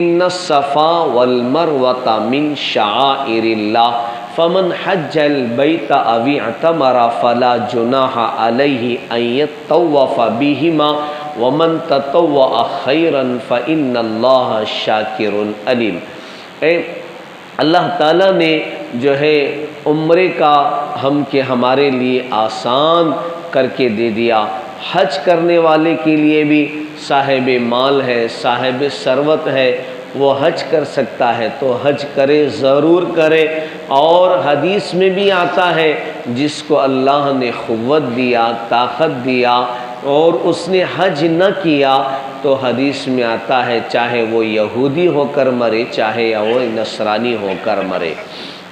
ان الصفا والمروة من شعائر اللہ فمن حج البیت او اعتمر فلا جناح علیہ ان یطوف بہما ومن تطوع خیرا فإن اللہ شاکر علیم۔ اللہ تعالیٰ نے جو ہے عمرے کا ہمارے لیے آسان کر کے دے دیا۔ حج کرنے والے کے لیے بھی صاحب مال ہے، صاحب ثروت ہے، وہ حج کر سکتا ہے تو حج کرے، ضرور کرے۔ اور حدیث میں بھی آتا ہے جس کو اللہ نے قوت دیا، طاقت دیا اور اس نے حج نہ کیا تو حدیث میں آتا ہے چاہے وہ یہودی ہو کر مرے، چاہے وہ نصرانی ہو کر مرے۔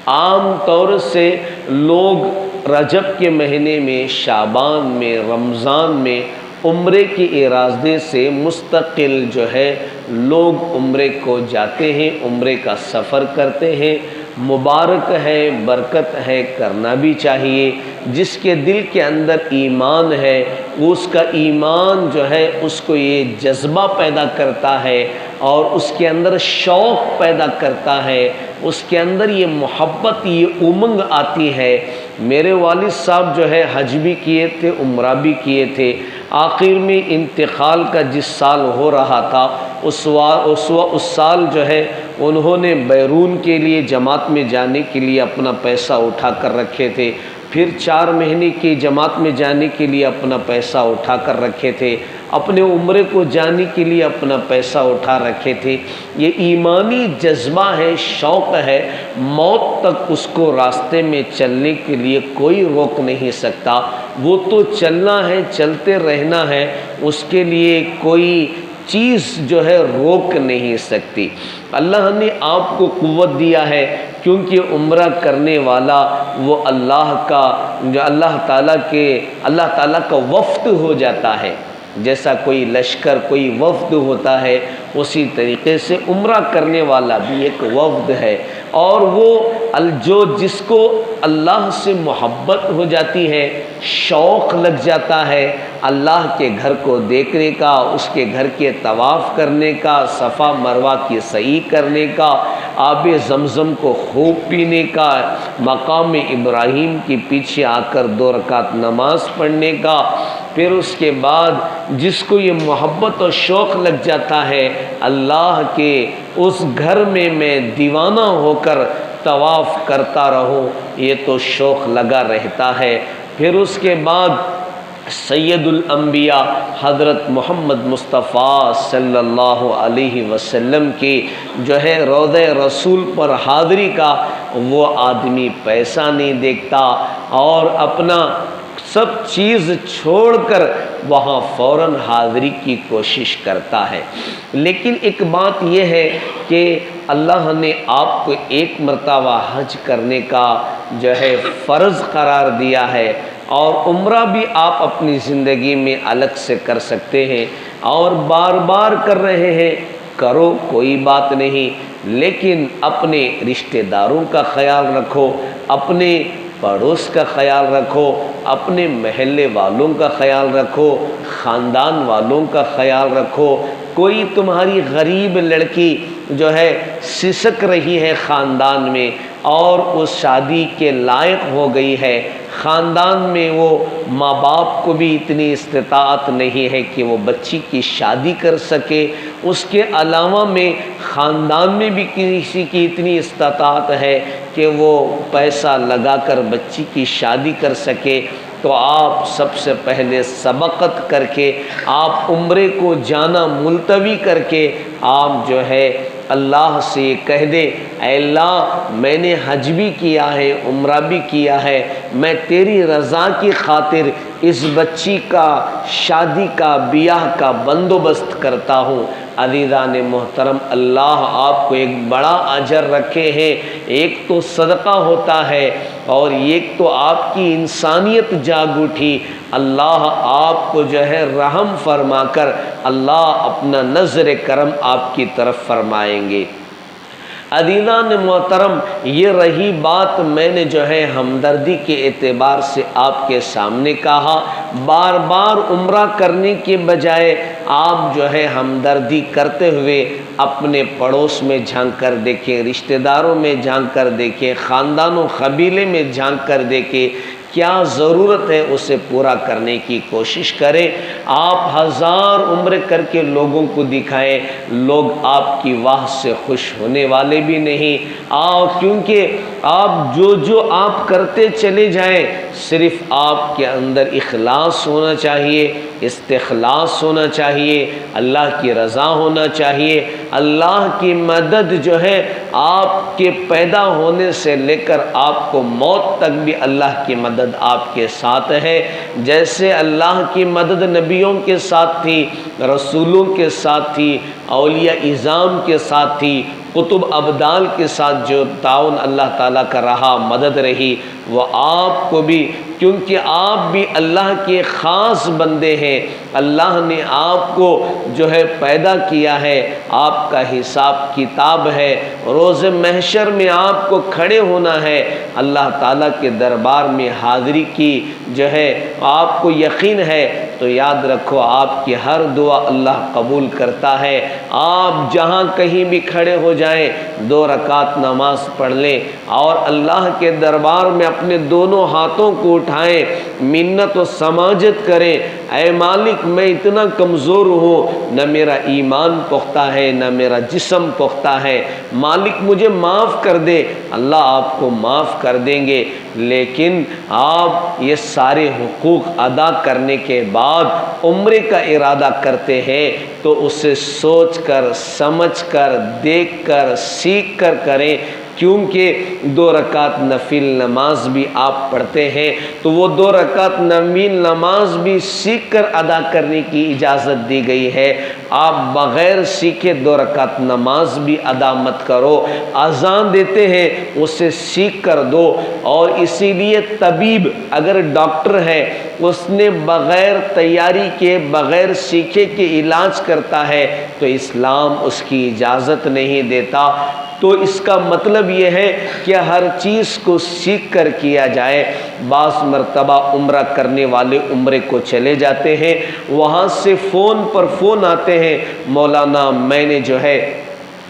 عام طور سے لوگ رجب کے مہینے میں، شعبان میں، رمضان میں عمرے کے ارادے سے مستقل جو ہے لوگ عمرے کو جاتے ہیں، عمرے کا سفر کرتے ہیں۔ مبارک ہے، برکت ہے، کرنا بھی چاہیے۔ جس کے دل کے اندر ایمان ہے اس کا ایمان جو ہے اس کو یہ جذبہ پیدا کرتا ہے اور اس کے اندر شوق پیدا کرتا ہے، اس کے اندر یہ محبت، یہ امنگ آتی ہے۔ میرے والد صاحب جو ہے حج بھی کیے تھے، عمرہ بھی کیے تھے۔ آخر میں انتقال کا جس سال ہو رہا تھا اس سال جو ہے انہوں نے بیرون کے لیے جماعت میں جانے کے لیے اپنا پیسہ اٹھا کر رکھے تھے، پھر 4 مہینے کی جماعت میں جانے کے لیے اپنا پیسہ اٹھا کر رکھے تھے، اپنے عمرے کو جانے کے لیے اپنا پیسہ اٹھا رکھے تھے۔ یہ ایمانی جذبہ ہے، شوق ہے، موت تک اس کو راستے میں چلنے کے لیے کوئی روک نہیں سکتا۔ وہ تو چلنا ہے، چلتے رہنا ہے، اس کے لیے کوئی چیز جو ہے روک نہیں سکتی۔ اللہ نے آپ کو قوت دیا ہے کیونکہ عمرہ کرنے والا وہ اللہ تعالیٰ کا وفد ہو جاتا ہے۔ جیسا کوئی لشکر، کوئی وفد ہوتا ہے، اسی طریقے سے عمرہ کرنے والا بھی ایک وفد ہے۔ اور وہ جس کو اللہ سے محبت ہو جاتی ہے، شوق لگ جاتا ہے اللہ کے گھر کو دیکھنے کا، اس کے گھر کے طواف کرنے کا، صفا مروہ کی سعی کرنے کا، آب زمزم کو خوب پینے کا، مقام ابراہیم کے پیچھے آ کر 2 رکعت نماز پڑھنے کا، پھر اس کے بعد جس کو یہ محبت اور شوق لگ جاتا ہے اللہ کے اس گھر میں دیوانہ ہو کر طواف کرتا رہوں، یہ تو شوق لگا رہتا ہے۔ پھر اس کے بعد سید الانبیاء حضرت محمد مصطفیٰ صلی اللہ علیہ وسلم کی جو ہے روضہ رسول پر حاضری کا وہ آدمی پیسہ نہیں دیکھتا اور اپنا سب چیز چھوڑ کر وہاں فوراً حاضری کی کوشش کرتا ہے۔ لیکن ایک بات یہ ہے کہ اللہ نے آپ کو ایک مرتبہ حج کرنے کا جو ہے فرض قرار دیا ہے، اور عمرہ بھی آپ اپنی زندگی میں الگ سے کر سکتے ہیں اور بار بار کر رہے ہیں، کرو، کوئی بات نہیں، لیکن اپنے رشتہ داروں کا خیال رکھو، اپنے پڑوس کا خیال رکھو، اپنے محلے والوں کا خیال رکھو، خاندان والوں کا خیال رکھو۔ کوئی تمہاری غریب لڑکی جو ہے سسک رہی ہے خاندان میں اور اس شادی کے لائق ہو گئی ہے، خاندان میں وہ ماں باپ کو بھی اتنی استطاعت نہیں ہے کہ وہ بچی کی شادی کر سکے، اس کے علاوہ میں خاندان میں بھی کسی کی اتنی استطاعت ہے کہ وہ پیسہ لگا کر بچی کی شادی کر سکے، تو آپ سب سے پہلے سبقت کر کے آپ عمرے کو جانا ملتوی کر کے آپ جو ہے اللہ سے یہ کہہ دے، اے اللہ میں نے حج بھی کیا ہے، عمرہ بھی کیا ہے، میں تیری رضا کی خاطر اس بچی کا شادی کا، بیاہ کا بندوبست کرتا ہوں۔ عزیزان محترم، اللہ آپ کو ایک بڑا اجر رکھے ہیں۔ ایک تو صدقہ ہوتا ہے اور ایک تو آپ کی انسانیت جاگ اٹھی، اللہ آپ کو جو ہے رحم فرما کر اللہ اپنا نظر کرم آپ کی طرف فرمائیں گے۔ عزیزان محترم، یہ رہی بات میں نے جو ہے ہمدردی کے اعتبار سے آپ کے سامنے کہا۔ بار بار عمرہ کرنے کے بجائے آپ جو ہے ہمدردی کرتے ہوئے اپنے پڑوس میں جھانک کر دیکھیں، رشتہ داروں میں جھانک کر دیکھیں، خاندان و قبیلے میں جھانک کر دیکھیں، کیا ضرورت ہے اسے پورا کرنے کی کوشش کریں۔ آپ 1000 عمرے کر کے لوگوں کو دکھائیں، لوگ آپ کی واہ سے خوش ہونے والے بھی نہیں۔ کیونکہ آپ جو آپ کرتے چلے جائیں، صرف آپ کے اندر اخلاص ہونا چاہیے، استخلاص ہونا چاہیے، اللہ کی رضا ہونا چاہیے۔ اللہ کی مدد جو ہے آپ کے پیدا ہونے سے لے کر آپ کو موت تک بھی اللہ کی مدد آپ کے ساتھ ہے۔ جیسے اللہ کی مدد نبیوں کے ساتھ تھی، رسولوں کے ساتھ تھی، اولیاء اعظام کے ساتھ تھی، قطب ابدال کے ساتھ جو تعاون اللہ تعالیٰ کا رہا، مدد رہی، وہ آپ کو بھی، کیونکہ آپ بھی اللہ کے خاص بندے ہیں۔ اللہ نے آپ کو جو ہے پیدا کیا ہے، آپ کا حساب کتاب ہے، روز محشر میں آپ کو کھڑے ہونا ہے، اللہ تعالیٰ کے دربار میں حاضری کی جو ہے آپ کو یقین ہے، تو یاد رکھو آپ کی ہر دعا اللہ قبول کرتا ہے۔ آپ جہاں کہیں بھی کھڑے ہو جائیں، 2 رکعت نماز پڑھ لیں اور اللہ کے دربار میں اپنے دونوں ہاتھوں کو اٹھائیں، منت و سماجت کریں، اے مالک میں اتنا کمزور ہوں، نہ میرا ایمان پختہ ہے نہ میرا جسم پختہ ہے، مالک مجھے معاف کر دے۔ اللہ آپ کو معاف کر دیں گے، لیکن آپ یہ سارے حقوق ادا کرنے کے بعد عمرے کا ارادہ کرتے ہیں تو اسے سوچ کر، سمجھ کر، دیکھ کر، سیکھ کر کریں، کیونکہ 2 رکعت نفل نماز بھی آپ پڑھتے ہیں تو وہ 2 رکعت نفل نماز بھی سیکھ کر ادا کرنے کی اجازت دی گئی ہے۔ آپ بغیر سیکھے 2 رکعت نماز بھی ادا مت کرو۔ اذان دیتے ہیں اسے سیکھ کر دو، اور اسی لیے طبیب اگر ڈاکٹر ہے، اس نے بغیر تیاری کے، بغیر سیکھے کے علاج کرتا ہے تو اسلام اس کی اجازت نہیں دیتا۔ تو اس کا مطلب یہ ہے کہ ہر چیز کو سیکھ کر کیا جائے۔ بعض مرتبہ عمرہ کرنے والے عمرے کو چلے جاتے ہیں، وہاں سے فون پر فون آتے ہیں، مولانا میں نے جو ہے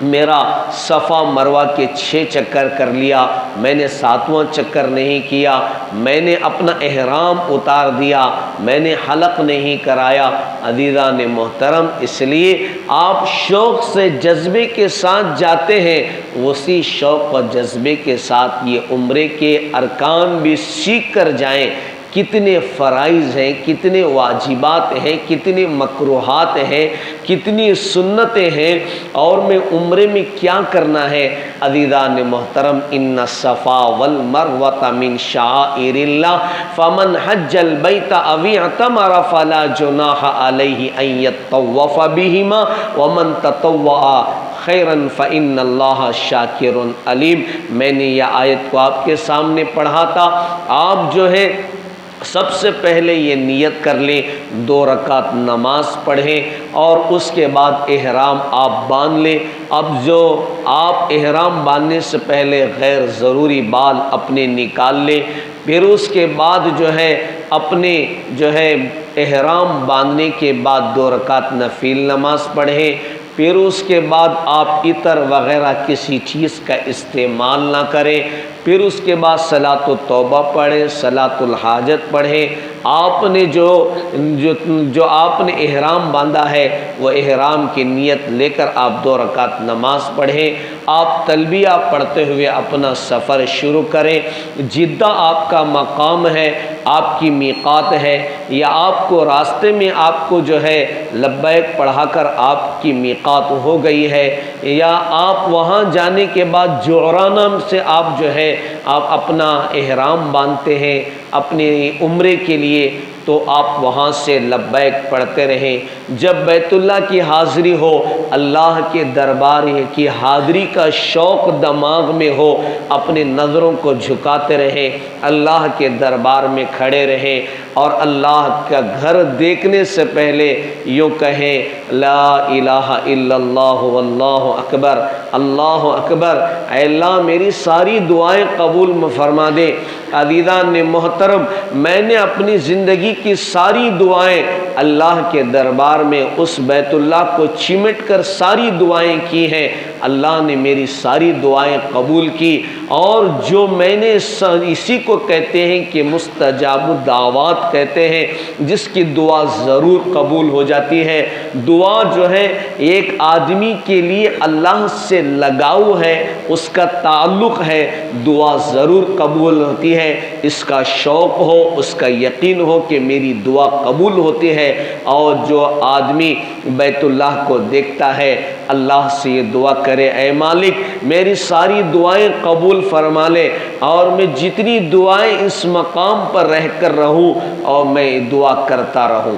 میرا صفا مروہ کے 6 چکر کر لیا، میں نے 7واں چکر نہیں کیا، میں نے اپنا احرام اتار دیا، میں نے حلق نہیں کرایا۔ عزیزان محترم، اس لیے آپ شوق سے، جذبے کے ساتھ جاتے ہیں، اسی شوق و جذبے کے ساتھ یہ عمرے کے ارکان بھی سیکھ کر جائیں۔ کتنے فرائض ہیں، کتنے واجبات ہیں، کتنے مکروہات ہیں، کتنی سنتیں ہیں، اور میں عمرے میں کیا کرنا ہے۔ عزیزان محترم، ان الصفا والمروہ من شعائر اللہ فمن حج البیت او اعتمر فلا جناح علیہ ان یطوف بہما ومن تطوع خیرن فإن اللہ شاکر علیم۔ میں نے یہ آیت کو آپ کے سامنے پڑھا تھا۔ آپ جو ہے سب سے پہلے یہ نیت کر لیں، 2 رکعت نماز پڑھیں اور اس کے بعد احرام آپ باندھ لیں۔ اب جو آپ احرام باندھنے سے پہلے غیر ضروری بال اپنے نکال لیں، پھر اس کے بعد جو ہے اپنے جو ہے احرام باندھنے کے بعد 2 رکعت نفل نماز پڑھیں، پھر اس کے بعد آپ عطر وغیرہ کسی چیز کا استعمال نہ کریں، پھر اس کے بعد صلاۃ التوبہ پڑھیں، صلاۃ الحاجت پڑھیں۔ آپ نے جو آپ نے احرام باندھا ہے وہ احرام کی نیت لے کر آپ 2 رکعت نماز پڑھیں۔ آپ تلبیہ پڑھتے ہوئے اپنا سفر شروع کریں۔ جدہ آپ کا مقام ہے، آپ کی میقات ہے، یا آپ کو راستے میں آپ کو جو ہے لبیک پڑھا کر آپ کی میقات ہو گئی ہے، یا آپ وہاں جانے کے بعد جعرانہ سے آپ جو ہے آپ اپنا احرام باندھتے ہیں اپنے عمرے کے لیے، تو آپ وہاں سے لبیک پڑھتے رہیں۔ جب بیت اللہ کی حاضری ہو، اللہ کے دربار کی حاضری کا شوق دماغ میں ہو، اپنے نظروں کو جھکاتے رہیں، اللہ کے دربار میں کھڑے رہیں اور اللہ کا گھر دیکھنے سے پہلے یوں کہیں لا الہ الا اللہ واللہ اکبر، اللہ اکبر۔ اے اللہ میری ساری دعائیں قبول فرما دے۔ عزیزان محترم، میں نے اپنی زندگی کی ساری دعائیں اللہ کے دربار میں اس بیت اللہ کو چمٹ کر ساری دعائیں کی ہیں، اللہ نے میری ساری دعائیں قبول کی۔ اور جو میں نے اسی کو کہتے ہیں کہ مستجاب الدعوات کہتے ہیں، جس کی دعا ضرور قبول ہو جاتی ہے۔ دعا جو ہے ایک آدمی کے لیے اللہ سے لگاؤ ہے، اس کا تعلق ہے، دعا ضرور قبول ہوتی ہے۔ اس کا شوق ہو، اس کا یقین ہو کہ میری دعا قبول ہوتی ہے۔ اور جو آدمی بیت اللہ کو دیکھتا ہے، اللہ سے یہ دعا کرے اے مالک میری ساری دعائیں قبول فرما لے، اور میں جتنی دعائیں اس مقام پر رہ کر رہوں اور میں دعا کرتا رہوں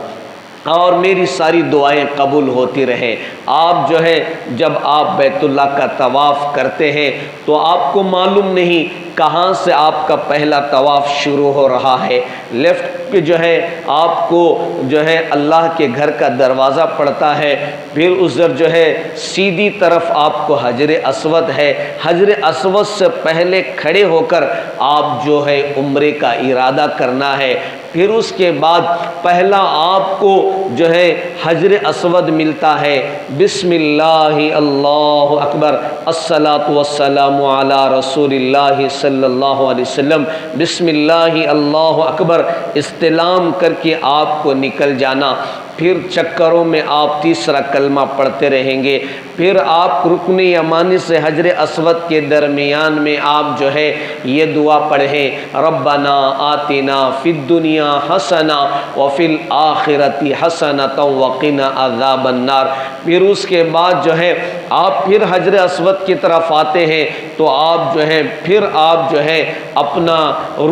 اور میری ساری دعائیں قبول ہوتی رہیں۔ آپ جو ہے جب آپ بیت اللہ کا طواف کرتے ہیں تو آپ کو معلوم نہیں کہاں سے آپ کا پہلا طواف شروع ہو رہا ہے۔ لیفٹ پہ جو ہے آپ کو جو ہے اللہ کے گھر کا دروازہ پڑتا ہے، پھر ادھر جو ہے سیدھی طرف آپ کو حجر اسود ہے، حجر اسود سے پہلے کھڑے ہو کر آپ جو ہے عمرے کا ارادہ کرنا ہے۔ پھر اس کے بعد پہلا آپ کو جو ہے حجر اسود ملتا ہے، بسم اللہ اللہ اکبر الصلاۃ والسلام علی رسول اللہ صلی اللہ علیہ وسلم، بسم اللہ اللہ اکبر استلام کر کے آپ کو نکل جانا۔ پھر چکروں میں آپ تیسرا کلمہ پڑھتے رہیں گے، پھر آپ رکن یمانی سے حجر اسود کے درمیان میں آپ جو ہے یہ دعا پڑھیں ربنا آتنا فی الدنیا حسنہ وفی الآخرۃ حسنۃ وقنا عذاب النار۔ پھر اس کے بعد جو ہے آپ پھر حجر اسود کی طرف آتے ہیں تو آپ جو ہے پھر آپ جو ہے اپنا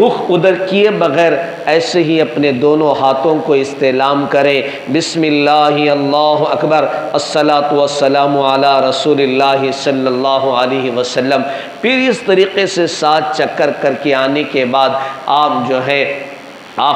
رخ ادھر کیے بغیر ایسے ہی اپنے دونوں ہاتھوں کو استعلام کریں، بسم اللہ اللہ اکبر الصلاۃ والسلام علی رسول اللہ صلی اللہ علیہ وسلم۔ پھر اس طریقے سے 7 چکر کر کے آنے کے بعد آپ جو ہے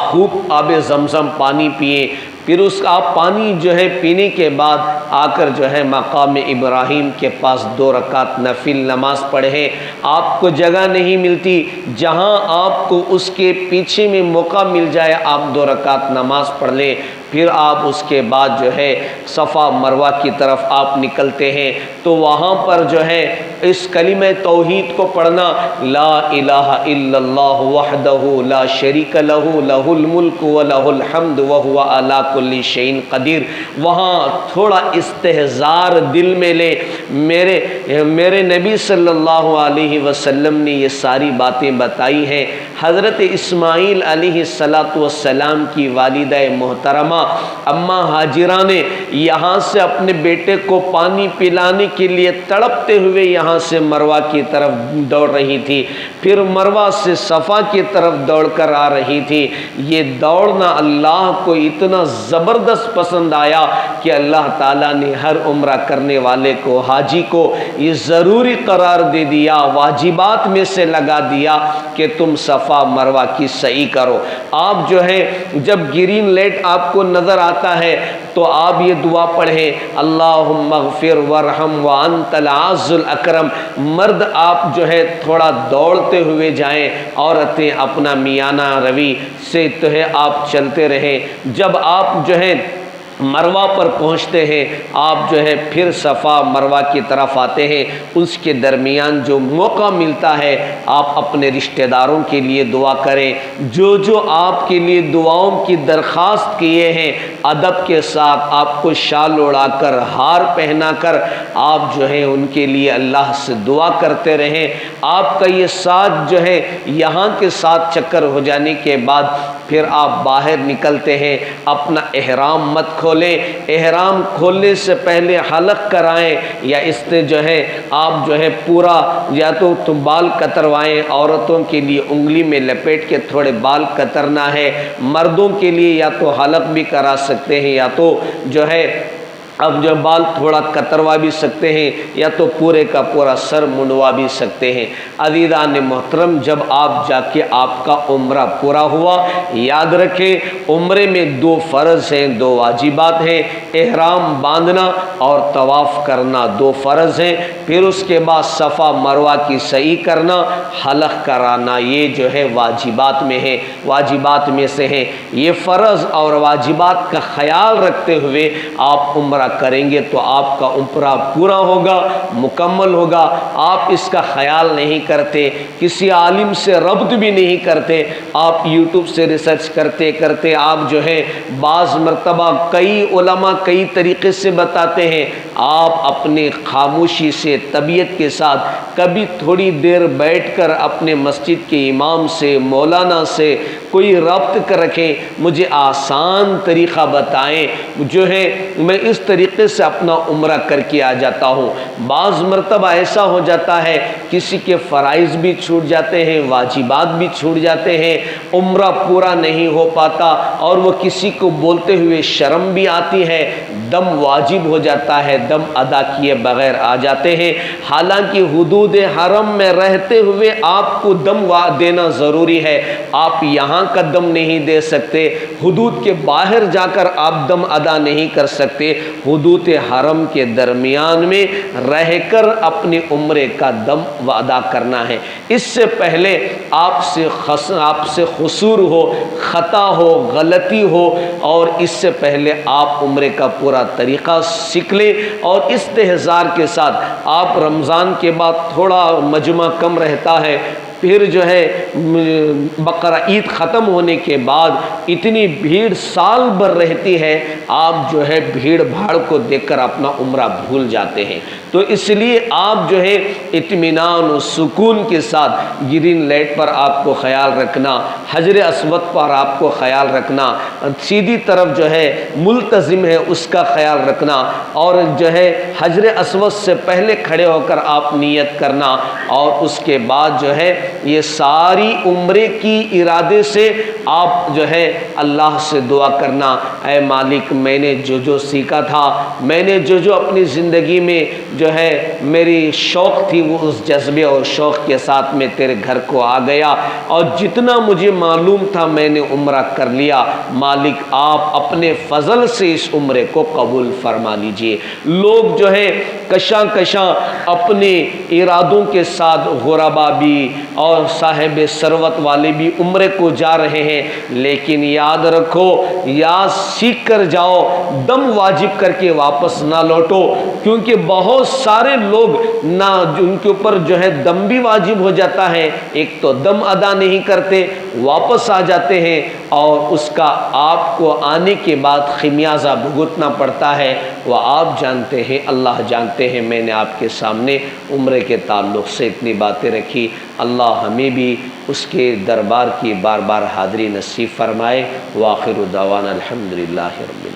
خوب آب زمزم پانی پئیں۔ پھر اس کا آپ پانی جو ہے پینے کے بعد آ کر جو ہے مقام ابراہیم کے پاس 2 رکعت نفل نماز پڑھیں۔ آپ کو جگہ نہیں ملتی، جہاں آپ کو اس کے پیچھے میں موقع مل جائے آپ 2 رکعت نماز پڑھ لیں۔ پھر آپ اس کے بعد جو ہے صفا مروہ کی طرف آپ نکلتے ہیں تو وہاں پر جو ہے اس کلمہ توحید کو پڑھنا، لا الہ الا اللہ وحدہ لا شریک لہ لہ الملک ولہ الحمد وہو علی کل شیء قدیر۔ وہاں تھوڑا استحضار دل میں لے، میرے نبی صلی اللہ علیہ وسلم نے یہ ساری باتیں بتائی ہیں۔ حضرت اسماعیل علیہ السلام کی والدہ محترمہ اماں ہاجرہ نے یہاں سے اپنے بیٹے کو پانی پلانے کے لیے تڑپتے ہوئے یہاں سے مروہ کی طرف دوڑ رہی تھی، پھر مروہ سے صفا کی طرف دوڑ کر آ رہی تھی۔ یہ دوڑنا اللہ کو اتنا زبردست پسند آیا کہ اللہ تعالیٰ نے ہر عمرہ کرنے والے کو، حاجی کو یہ ضروری قرار دے دیا، واجبات میں سے لگا دیا کہ تم صفا مروہ کی سعی کرو۔ آپ جو ہے جب گرین لائٹ آپ کو نظر آتا ہے تو آپ یہ دعا پڑھیں اللہم اغفر ورحم وانت العز الاکرم۔ مرد آپ جو ہے تھوڑا دوڑتے ہوئے جائیں، عورتیں اپنا میانہ روی سے تو ہے آپ چلتے رہیں۔ جب آپ جو ہے مروہ پر پہنچتے ہیں آپ جو ہے پھر صفا مروہ کی طرف آتے ہیں، اس کے درمیان جو موقع ملتا ہے آپ اپنے رشتہ داروں کے لیے دعا کریں، جو آپ کے لیے دعاؤں کی درخواست کیے ہیں ادب کے ساتھ آپ کو شال اڑا کر ہار پہنا کر آپ جو ہے ان کے لیے اللہ سے دعا کرتے رہیں۔ آپ کا یہ ساتھ جو ہے یہاں کے ساتھ چکر ہو جانے کے بعد پھر آپ باہر نکلتے ہیں، اپنا احرام مت کھولیں، احرام کھولنے سے پہلے حلق کرائیں، یا اس سے جو ہے آپ جو ہے پورا یا تو بال کتروائیں، عورتوں کے لیے انگلی میں لپیٹ کے تھوڑے بال کترنا ہے، مردوں کے لیے یا تو حلق بھی کرا سکتے ہیں یا تو جو ہے اب جو بال تھوڑا کتروا بھی سکتے ہیں یا تو پورے کا پورا سر منڈوا بھی سکتے ہیں۔ عزیزان محترم، جب آپ جا کے آپ کا عمرہ پورا ہوا، یاد رکھیں عمرے میں 2 فرض ہیں، 2 واجبات ہیں، احرام باندھنا اور طواف کرنا 2 فرض ہیں، پھر اس کے بعد صفا مروہ کی سعی کرنا، حلق کرانا، یہ جو ہے واجبات میں ہے، واجبات میں سے ہیں۔ یہ فرض اور واجبات کا خیال رکھتے ہوئے آپ عمرہ کریں گے تو آپ کا عمرہ پورا ہوگا، مکمل ہوگا۔ آپ اس کا خیال نہیں کرتے، کسی عالم سے ربط بھی نہیں کرتے، آپ یوٹیوب سے ریسرچ کرتے کرتے آپ جو ہے بعض مرتبہ کئی علماء کئی طریقے سے بتاتے ہیں، آپ اپنے خاموشی سے طبیعت کے ساتھ کبھی تھوڑی دیر بیٹھ کر اپنے مسجد کے امام سے مولانا سے کوئی ربط کر رکھیں، مجھے آسان طریقہ بتائیں، جو ہے میں اس طریقے سے اپنا عمرہ کر کے آ جاتا ہوں۔ بعض مرتبہ ایسا ہو جاتا ہے کسی کے فرائض بھی چھوٹ جاتے ہیں، واجبات بھی چھوٹ جاتے ہیں، عمرہ پورا نہیں ہو پاتا اور وہ کسی کو بولتے ہوئے شرم بھی آتی ہے، دم واجب ہو جاتا ہے، دم ادا کیے بغیر آ جاتے ہیں، حالانکہ حدود حرم میں رہتے ہوئے آپ کو دم دینا ضروری ہے، آپ یہاں کا دم نہیں دے سکتے، حدود کے باہر جا کر آپ دم ادا نہیں کر سکتے، حدود حرم کے درمیان میں رہ کر اپنے عمرے کا دم ادا کرنا ہے۔ اس سے پہلے آپ سے قصور ہو، خطا ہو، غلطی ہو، اور اس سے پہلے آپ عمرے کا پورا طریقہ سیکھ لیں، اور استحضار کے ساتھ آپ رمضان کے بعد تھوڑا مجمع کم رہتا ہے، پھر جو ہے بقرہ عید ختم ہونے کے بعد اتنی بھیڑ سال بھر رہتی ہے، آپ جو ہے بھیڑ بھاڑ کو دیکھ کر اپنا عمرہ بھول جاتے ہیں، تو اس لیے آپ جو ہے اطمینان و سکون کے ساتھ گرین لائٹ پر آپ کو خیال رکھنا، حجر اسود پر آپ کو خیال رکھنا، سیدھی طرف جو ہے ملتزم ہے اس کا خیال رکھنا، اور جو ہے حجر اسود سے پہلے کھڑے ہو کر آپ نیت کرنا، اور اس کے بعد جو ہے یہ ساری عمرے کی ارادے سے آپ جو ہے اللہ سے دعا کرنا، اے مالک میں نے جو سیکھا تھا، میں نے جو اپنی زندگی میں جو ہے میری شوق تھی، وہ اس جذبے اور شوق کے ساتھ میں تیرے گھر کو آ گیا، اور جتنا مجھے معلوم تھا میں نے عمرہ کر لیا، مالک آپ اپنے فضل سے اس عمرے کو قبول فرما لیجئے۔ لوگ جو ہے کشاں اپنے ارادوں کے ساتھ غربا بھی اور صاحب ثروت والے بھی عمرے کو جا رہے ہیں، لیکن یاد رکھو، یا سیکھ کر جاؤ، دم واجب کر کے واپس نہ لوٹو، کیونکہ بہت سارے لوگ نہ ان کے اوپر جو ہے دم بھی واجب ہو جاتا ہے، ایک تو دم ادا نہیں کرتے، واپس آ جاتے ہیں، اور اس کا آپ کو آنے کے بعد خمیازہ بھگتنا پڑتا ہے، وہ آپ جانتے ہیں، اللہ جانتے ہیں۔ میں نے آپ کے سامنے عمرے کے تعلق سے اتنی باتیں رکھی، اللہ ہمیں بھی اس کے دربار کی بار بار حاضری نصیب فرمائے۔ وآخر دعوانا الحمدللہ رب العالمین۔